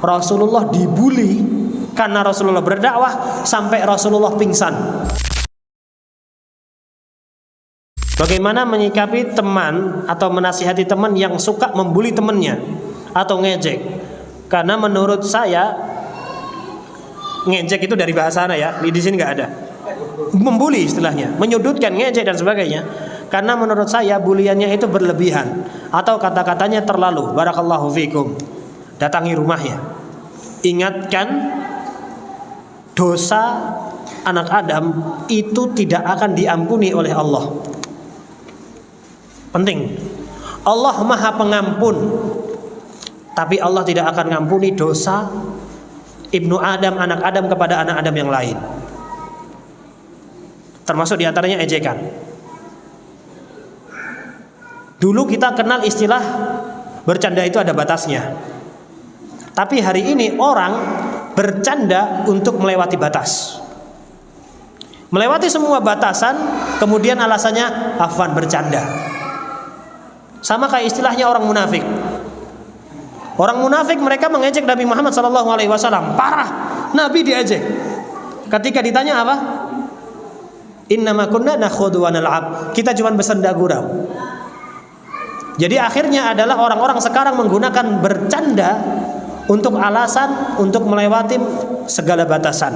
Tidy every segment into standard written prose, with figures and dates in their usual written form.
Rasulullah dibully karena Rasulullah berdakwah sampai Rasulullah pingsan. Bagaimana menyikapi teman atau menasihati teman yang suka membuli temannya atau ngejek? Karena menurut saya ngejek itu dari bahasa sana ya, di sini nggak ada. Membuli istilahnya, menyudutkan, ngejek dan sebagainya. Karena menurut saya buliannya itu berlebihan atau kata-katanya terlalu. Barakallahu fikum. Datangi rumahnya, ingatkan dosa anak Adam itu tidak akan diampuni oleh Allah. Penting. Allah Maha Pengampun, tapi Allah tidak akan mengampuni dosa Ibnu Adam, anak Adam kepada anak Adam yang lain. Termasuk diantaranya ejekan. Dulu kita kenal istilah bercanda itu ada batasnya. Tapi hari ini orang bercanda untuk melewati batas. Melewati semua batasan, kemudian alasannya afwan bercanda. Sama kayak istilahnya orang munafik. Orang munafik mereka mengejek Nabi Muhammad SAW. Parah, Nabi diejek. Ketika ditanya apa? Innama kunna nakhudu wa nal'ab. Kita cuma bersenda gurau. Jadi akhirnya adalah orang-orang sekarang menggunakan bercanda untuk alasan untuk melewati segala batasan.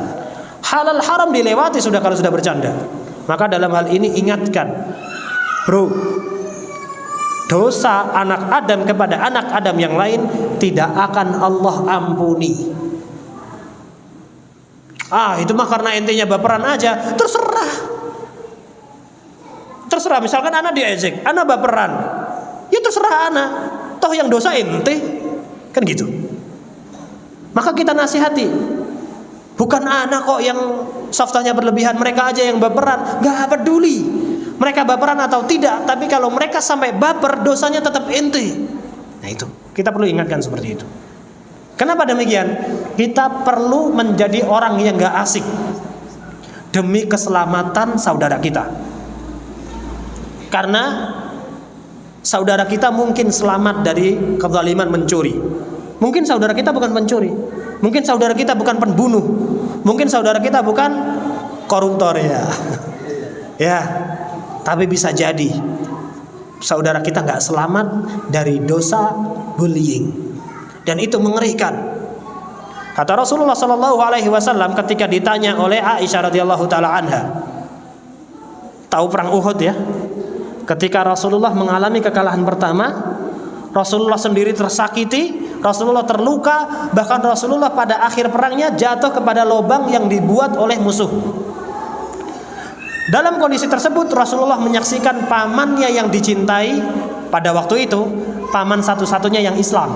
Halal haram dilewati sudah kalau sudah bercanda. Maka dalam hal ini ingatkan, bro, dosa anak Adam kepada anak Adam yang lain tidak akan Allah ampuni. Itu mah karena intinya baperan aja. Terserah misalkan anak diejek, anak baperan, ya terserah anak. Toh yang dosa ente, kan gitu. Maka kita nasihati, bukan anak kok yang softanya berlebihan, mereka aja yang baperan. Gak peduli mereka baperan atau tidak, tapi kalau mereka sampai baper, dosanya tetap ente. Nah itu, kita perlu ingatkan seperti itu. Kenapa demikian? Kita perlu menjadi orang yang gak asik demi keselamatan saudara kita. Karena saudara kita mungkin selamat dari kezaliman mencuri. Mungkin saudara kita bukan pencuri. Mungkin saudara kita bukan pembunuh. Mungkin saudara kita bukan koruptor ya. Ya. Tapi bisa jadi saudara kita nggak selamat dari dosa bullying, dan itu mengerikan. Kata Rasulullah SAW ketika ditanya oleh Aisyah radhiyallahu taala anha, tahu perang Uhud ya? Ketika Rasulullah mengalami kekalahan pertama, Rasulullah sendiri tersakiti, Rasulullah terluka, bahkan Rasulullah pada akhir perangnya jatuh kepada lubang yang dibuat oleh musuh. Dalam kondisi tersebut Rasulullah menyaksikan pamannya yang dicintai pada waktu itu, paman satu-satunya yang Islam.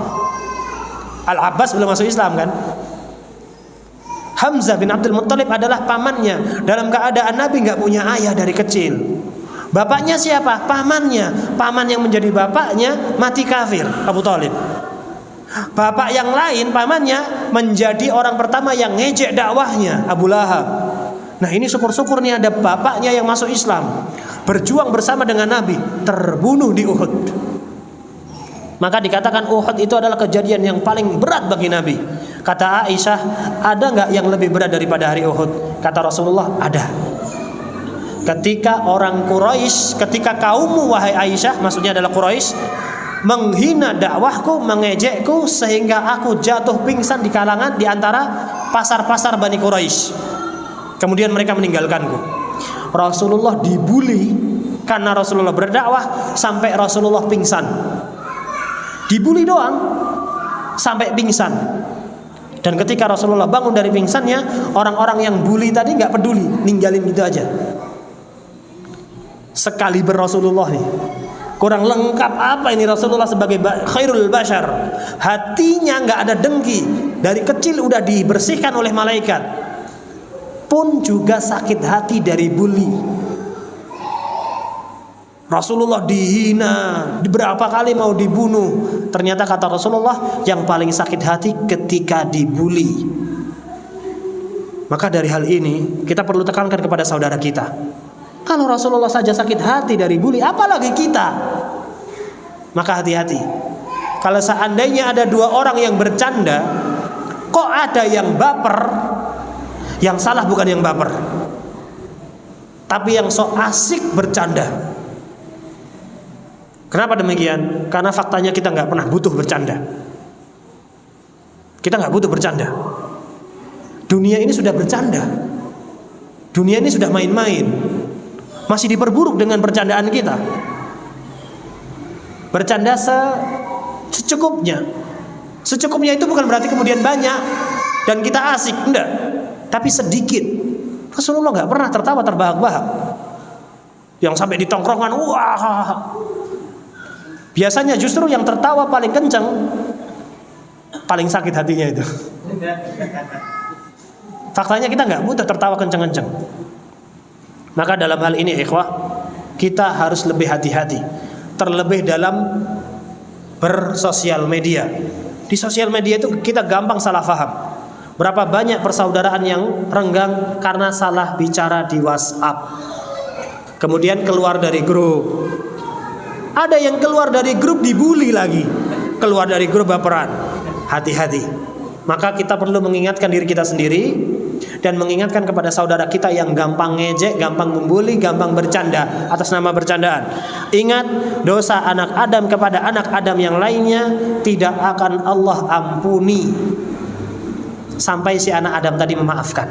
Al-Abbas belum masuk Islam kan? Hamzah bin Abdul Muttalib adalah pamannya. Dalam keadaan Nabi nggak punya ayah dari kecil. Bapaknya siapa? Pamannya. Paman yang menjadi bapaknya mati kafir, Abu Thalib. Bapak yang lain, pamannya, menjadi orang pertama yang ngejek dakwahnya, Abu Lahab. Nah ini syukur-syukur nih ada bapaknya yang masuk Islam, berjuang bersama dengan Nabi, terbunuh di Uhud. Maka dikatakan Uhud itu adalah kejadian yang paling berat bagi Nabi. Kata Aisyah, ada nggak yang lebih berat daripada hari Uhud? Kata Rasulullah, ada. Ketika orang Quraisy, ketika kaummu wahai Aisyah, maksudnya adalah Quraisy, menghina dakwahku, mengejekku sehingga aku jatuh pingsan di kalangan di antara pasar-pasar Bani Quraisy. Kemudian mereka meninggalkanku. Rasulullah dibully karena Rasulullah berdakwah sampai Rasulullah pingsan. Dibully doang sampai pingsan. Dan ketika Rasulullah bangun dari pingsannya, orang-orang yang bully tadi nggak peduli, ninggalin gitu aja. Sekali Rasulullah nih, kurang lengkap apa ini Rasulullah sebagai khairul bashar. Hatinya nggak ada dengki, dari kecil udah dibersihkan oleh malaikat. Pun juga sakit hati dari bully. Rasulullah dihina, beberapa kali mau dibunuh. Ternyata kata Rasulullah, yang paling sakit hati ketika dibully. Maka dari hal ini kita perlu tekankan kepada saudara kita. Kalau Rasulullah saja sakit hati dari bully, apalagi kita? Maka hati-hati. Kalau seandainya ada dua orang yang bercanda, Kok ada yang baper? Yang salah bukan yang baper, tapi yang sok asik bercanda. Kenapa demikian? Karena faktanya kita nggak pernah butuh bercanda. Kita nggak butuh bercanda. Dunia ini sudah bercanda. Dunia ini sudah main-main. Masih diperburuk dengan bercandaan kita. Bercanda secukupnya. Secukupnya itu bukan berarti kemudian banyak dan kita asik, enggak. Tapi sedikit. Rasulullah nggak pernah tertawa terbahak-bahak. Yang sampai di tongkrongan, wah. Biasanya justru yang tertawa paling kencang, paling sakit hatinya itu. Faktanya kita nggak butuh tertawa kencang-kencang. Maka dalam hal ini ikhwah, kita harus lebih hati-hati. Terlebih dalam bersosial media. Di sosial media itu kita gampang salah paham. Berapa banyak persaudaraan yang renggang karena salah bicara di WhatsApp. Kemudian keluar dari grup. Ada yang keluar dari grup dibully lagi. Keluar dari grup baperan. Hati-hati. Maka kita perlu mengingatkan diri kita sendiri dan mengingatkan kepada saudara kita yang gampang ngejek, gampang membuli, gampang bercanda atas nama bercandaan. Ingat, dosa anak Adam kepada anak Adam yang lainnya tidak akan Allah ampuni sampai si anak Adam tadi memaafkan.